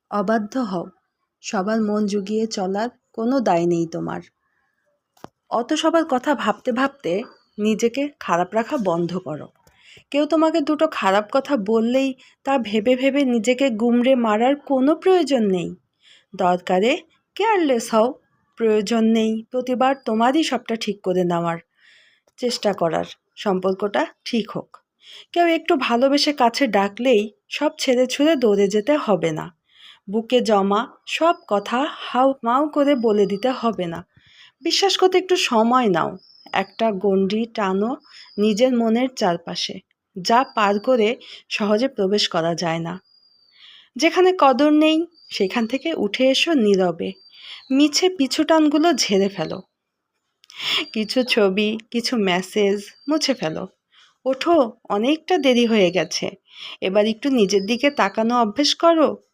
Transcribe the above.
অবাধ্য হও, সবার মন জুগিয়ে চলার কোনো দায় নেই তোমার। অত সবার কথা ভাবতে ভাবতে নিজেকে খারাপ রাখা বন্ধ করো। কেউ তোমাকে দুটো খারাপ কথা বললেই তা ভেবে ভেবে নিজেকে গুমড়ে মারার কোনো প্রয়োজন নেই। দরকারে কেয়ারলেস হও, প্রয়োজন নেই প্রতিবার তোমারই সবটা ঠিক করে নেওয়ার চেষ্টা করার। সম্পর্কটা ঠিক হোক। কেউ একটু ভালোবেসে কাছে ডাকলেই সব ছেড়ে ছুড়ে দৌড়ে যেতে হবে না। বুকে জমা সব কথা হাউ মাউ করে বলে দিতে হবে না। বিশ্বাস করতে একটু সময় নাও, একটা গণ্ডি টানো নিজের মনের চারপাশে, যা পার করে সহজে প্রবেশ করা যায় না। যেখানে কদর নেই সেখান থেকে উঠে এসো নীরবে, মিছে পিছুটানগুলো ঝেড়ে ফেলো। কিছু ছবি, কিছু মেসেজ মুছে ফেলো। ওঠো, অনেকটা দেরি হয়ে গেছে, এবার একটু নিজের দিকে তাকানো অভ্যেস করো।